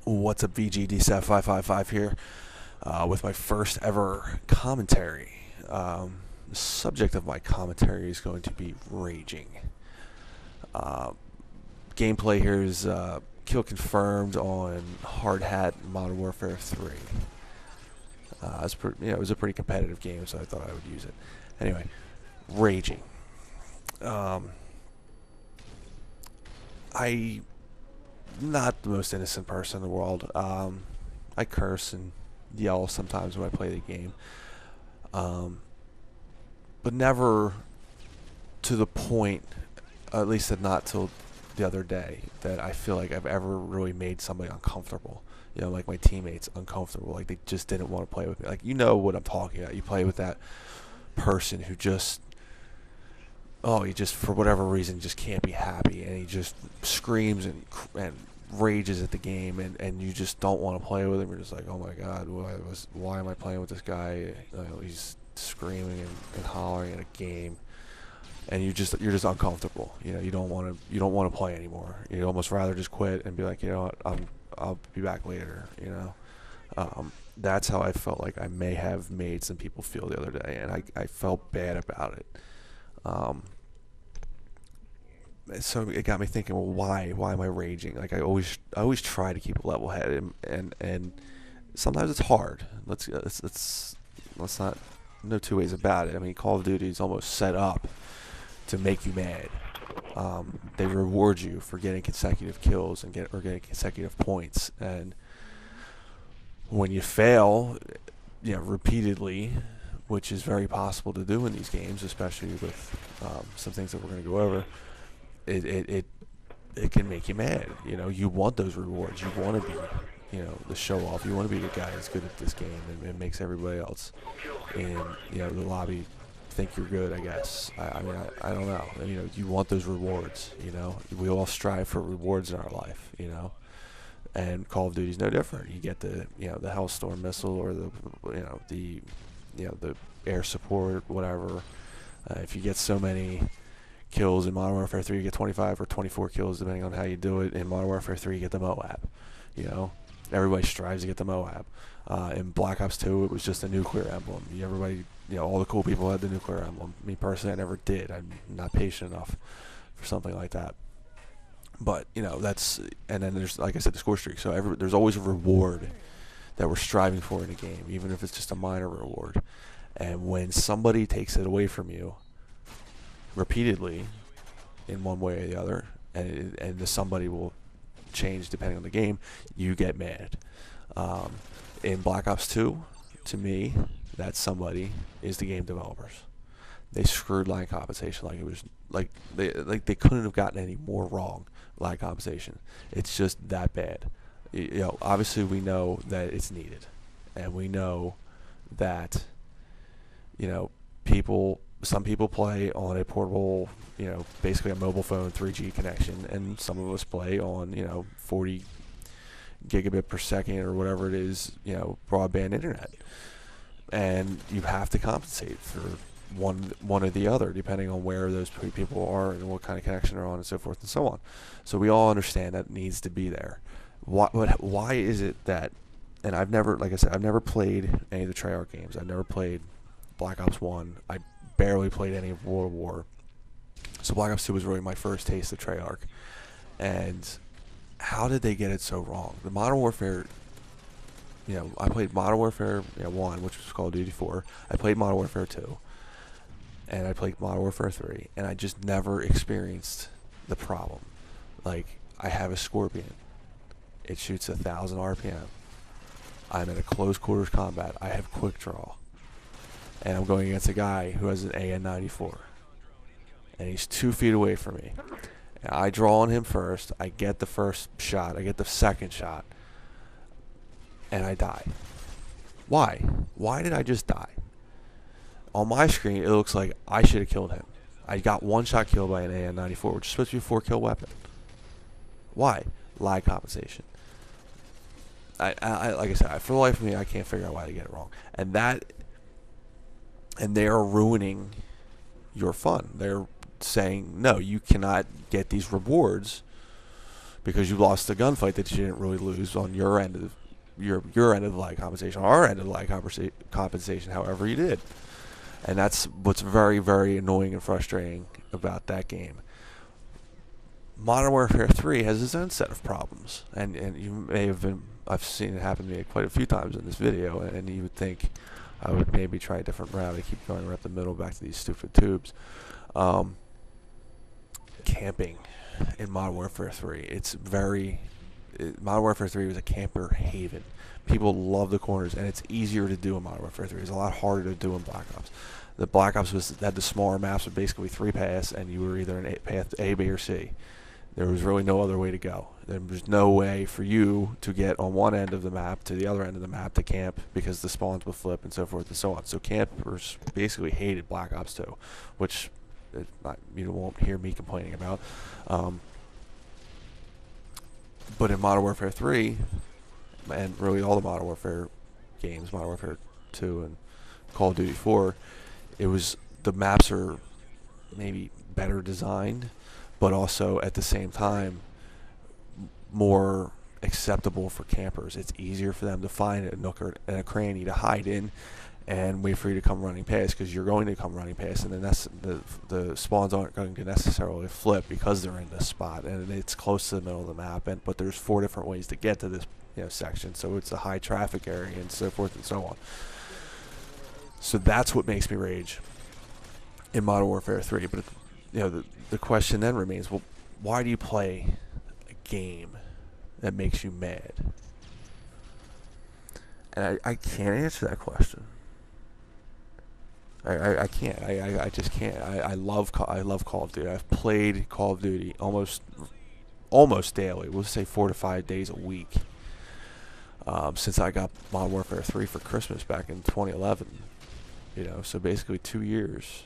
What's up, VGD7555 here with my first ever commentary. The subject of my commentary is going to be raging. Uh, Gameplay here is kill confirmed on Hardhat Modern Warfare 3. It was a pretty competitive game, so I thought I would use it. Anyway, raging. I not the most innocent person in the world. I curse and yell sometimes when I play the game, but never to the point, at least not till the other day, that I feel like I've ever really made somebody uncomfortable. You know, like my teammates uncomfortable, like they just didn't want to play with me. Like, you know what I'm talking about. You play with that person who just, he just, for whatever reason, just can't be happy, and he just screams and rages at the game, and you just don't want to play with him. You're just like, oh my god, why am I playing with this guy? He's screaming and hollering at a game, and you're just uncomfortable. You know, you don't want to play anymore. You'd almost rather just quit and be like, you know what, I'll be back later. You know, that's how I felt like I may have made some people feel the other day, and I felt bad about it. So it got me thinking, well, why am I raging? Like, I always try to keep a level head, and sometimes it's hard. Let's not, no two ways about it. I mean, Call of Duty is almost set up to make you mad. They reward you for getting consecutive kills and getting consecutive points, and when you fail, repeatedly, which is very possible to do in these games, especially with some things that we're going to go over. It can make you mad. You know, you want those rewards. You want to be, the show off. You want to be the guy that's good at this game and makes everybody else in, the lobby think you're good, I guess. I mean, I don't know. You want those rewards, We all strive for rewards in our life, And Call of Duty's no different. You get the, the Hellstorm missile, or the air support, whatever. If you get so many kills in Modern Warfare 3, you get 25 or 24 kills depending on how you do it. In Modern Warfare 3, you get the Moab. Everybody strives to get the Moab. In Black Ops 2, it was just a nuclear emblem. Everybody, all the cool people had the nuclear emblem. Me personally, I never did. I'm not patient enough for something like that. But that's, and then there's, like I said, the score streak. So there's always a reward that we're striving for in a game, even if it's just a minor reward. And when somebody takes it away from you repeatedly, in one way or the other, and the somebody will change depending on the game, you get mad. In Black Ops 2, to me, that somebody is the game developers. They screwed line compensation like it was they couldn't have gotten any more wrong. Line compensation, it's just that bad. Obviously we know that it's needed, and we know that some people play on a portable, basically a mobile phone 3G connection, and some of us play on, 40 gigabit per second or whatever it is, broadband internet. And you have to compensate for one or the other, depending on where those people are and what kind of connection they're on, and so forth and so on. So we all understand that it needs to be there. Why is it that, and I've never played any of the Treyarch games. I've never played Black Ops 1. I barely played any of World War. So Black Ops 2 was really my first taste of Treyarch. And how did they get it so wrong? The Modern Warfare, I played Modern Warfare 1, which was Call of Duty 4. I played Modern Warfare 2. And I played Modern Warfare 3. And I just never experienced the problem. Like, I have a Scorpion. It shoots 1,000 RPM. I'm in a close quarters combat. I have quick draw. And I'm going against a guy who has an AN-94. And he's 2 feet away from me. And I draw on him first. I get the first shot. I get the second shot. And I die. Why? Why did I just die? On my screen, it looks like I should have killed him. I got one shot killed by an AN-94, which is supposed to be a 4-kill weapon. Why? Lag compensation. Like I said, for the life of me, I can't figure out why they get it wrong. And they are ruining your fun. They're saying, no, you cannot get these rewards because you lost a gunfight that you didn't really lose on your end of your end of the lag compensation, our end of the lag compensation, however you did. And that's what's very, very annoying and frustrating about that game. Modern Warfare 3 has its own set of problems, and you may have been, I've seen it happen to me quite a few times in this video, and you would think I would maybe try a different route. I keep going right up the middle back to these stupid tubes. Camping in Modern Warfare 3, Modern Warfare 3 was a camper haven. People love the corners, and it's easier to do in Modern Warfare 3. It's a lot harder to do in Black Ops. The Black Ops had the smaller maps with basically 3 paths, and you were either in path A, B, or C. There was really no other way to go. There was no way for you to get on one end of the map to the other end of the map to camp, because the spawns would flip and so forth and so on. So campers basically hated Black Ops 2, which you won't hear me complaining about. But in Modern Warfare 3, and really all the Modern Warfare games, Modern Warfare 2 and Call of Duty 4, the maps are maybe better designed, but also at the same time more acceptable for campers. It's easier for them to find a nook or a cranny to hide in and wait for you to come running past, because you're going to come running past, and then the spawns aren't going to necessarily flip because they're in this spot, and it's close to the middle of the map. But there's 4 different ways to get to this section, so it's a high traffic area and so forth and so on. So that's what makes me rage in Modern Warfare 3. But the question then remains, well, why do you play a game that makes you mad? And I can't answer that question. I can't. I just can't. I love Call of Duty. I've played Call of Duty almost daily. We'll say 4 to 5 days a week. Since I got Modern Warfare 3 for Christmas back in 2011. So basically 2 years.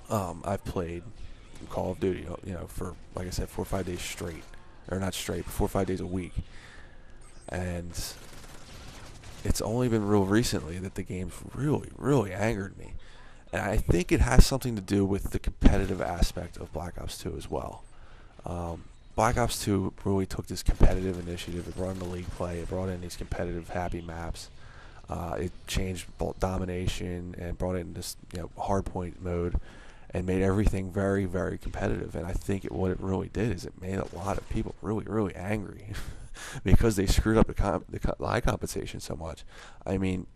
I've played Call of Duty, for, like I said, 4 or 5 days straight. Or not straight, but 4 or 5 days a week. And it's only been real recently that the game's really, really angered me. And I think it has something to do with the competitive aspect of Black Ops 2 as well. Black Ops 2 really took this competitive initiative. It brought in the league play. It brought in these competitive, happy maps. It changed domination and brought in this hardpoint mode and made everything very, very competitive. And I think what it really did is it made a lot of people really, really angry because they screwed up the lag compensation so much. I mean,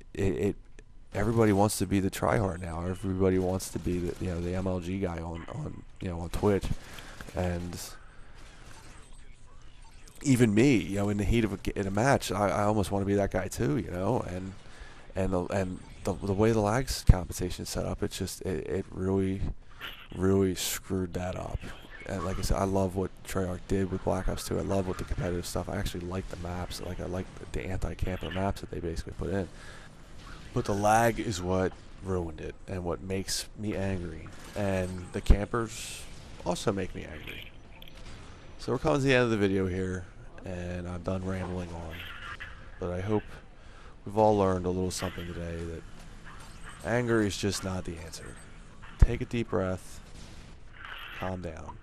everybody wants to be the tryhard now. Everybody wants to be the MLG guy on Twitch, and even me, in the heat of a match, I almost want to be that guy too, and the way the lag compensation is set up, it really, really screwed that up. And like I said, I love what Treyarch did with Black Ops 2. I love what the competitive stuff. I actually like the maps. I like the anti-camper maps that they basically put in. But the lag is what ruined it and what makes me angry. And the campers also make me angry. So we're coming to the end of the video here, and I'm done rambling on. But I hope we've all learned a little something today, that anger is just not the answer. Take a deep breath, calm down,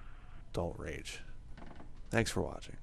don't rage. Thanks for watching.